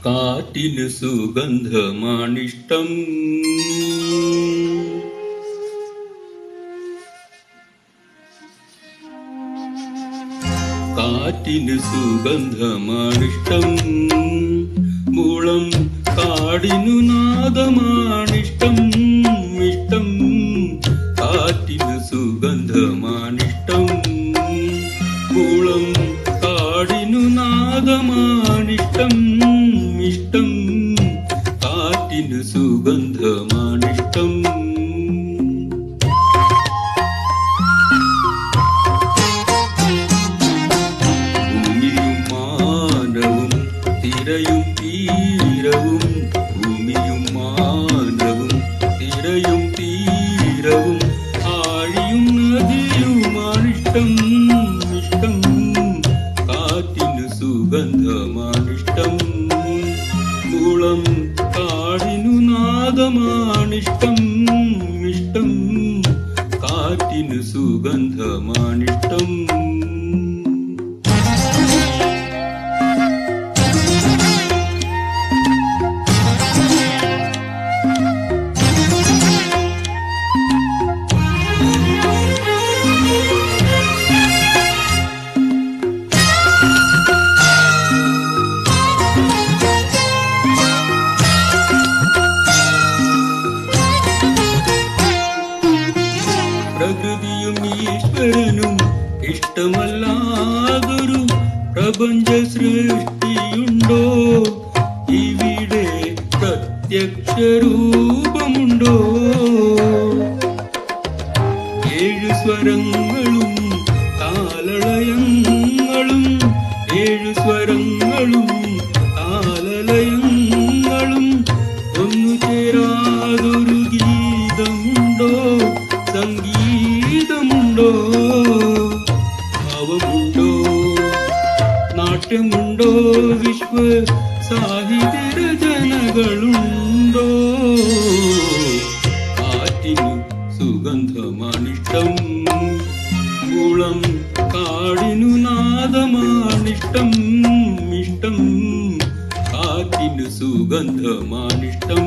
കാറ്റിന് സുഗന്ധമാണിഷ്ടം. കാറ്റിന് സുഗന്ധമാണിഷ്ടം. മുളം കാടിനു നാദമാണിഷ്ടം. ഇഷ്ടം കാറ്റിന് സുഗന്ധമാണിഷ്ടം. മുളം കാടിനു നാദമാണിഷ്ടം. ഇഷ്ടം കാറ്റിന് സുഗന്ധമാണിഷ്ടം. ഭൂമിയും മാനവും തിരയും തീരവും. ഭൂമിയും മാനവും തിരയും തീരവും. ആഴിയും നദിയുമാണിഷ്ടം. ഇഷ്ടം കാറ്റിന് സുഗന്ധമാണിഷ്ടം. മുളം കാടിനു നാദമാണിഷ്ടം. ഇഷ്ടം കാറ്റിന് സുഗന്ധമാണിഷ്ടം. പ്രകൃതിയും ഈശ്വരനും ഇഷ്ടമല്ലാതൊരു പ്രപഞ്ച സൃഷ്ടിയുണ്ടോ? ഇവിടെ പ്രത്യക്ഷ രൂപമുണ്ടോ? ഏഴു സ്വരങ്ങളും താളലയങ്ങളും. ഏഴു സ്വരങ്ങളും താളലയങ്ങളും. ഒന്നു ചേരാതൊരു ഗീതമുണ്ടോ? സംഗീതമുണ്ടോ? ഭാവമുണ്ടോ? നാട്യമുണ്ടോ? വിശ്വ സാഹിത്യ രചനകളുണ്ടോ? കാറ്റിനു സുഗന്ധമാണിഷ്ടം. മുളം കാടിനു നാദമാണിഷ്ടം. ഇഷ്ടം കാറ്റിനു സുഗന്ധമാണിഷ്ടം.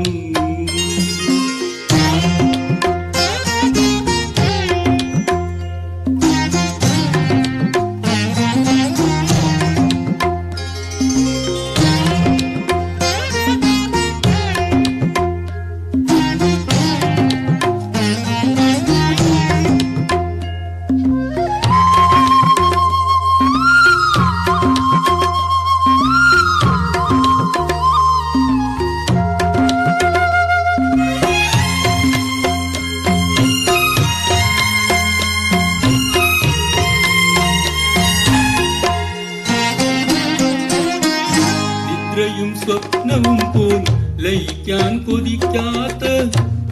നിദ്രയും സ്വപ്നവും പോൽ ലയിക്കാൻ കൊതിക്കാത്ത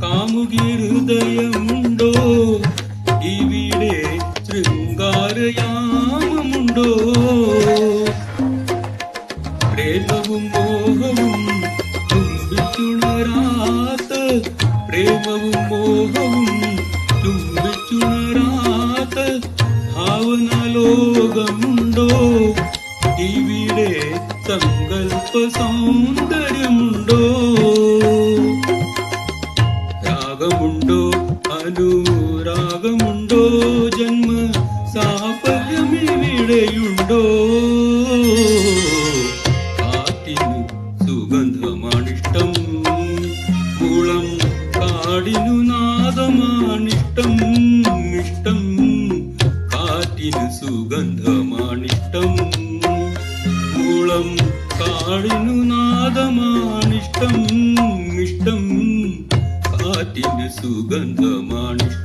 കാമുകി ഹൃദയമുണ്ടോ? ഇവിടെ ശൃംഗാരയാമമുണ്ടോ? പ്രേമവും മോഹവും ചുംബിച്ചുണരാത്ത. പ്രേമവും മോഹവും ചുംബിച്ചുണരാത്ത ഭാവനാലോകമുണ്ടോ? ഇവിടെ സങ്കൽപ്പ സൗന്ദര്യമുണ്ടോ? രാഗമുണ്ടോ? അനുരാഗമുണ്ടോ? ജന്മ സാഫല്യമിവിടെയുണ്ടോ? കാറ്റിനു സുഗന്ധമാണിഷ്ടം. മുളം കാടിനു നാദമാണിഷ്ടം. ഇഷ്ടം കാറ്റിനു സുഗന്ധമാണിഷ്ടം. മുളം കാടിനു നാദമാണിഷ്ടം. ഇഷ്ടം കാറ്റിന് സുഗന്ധമാണിഷ്ടം.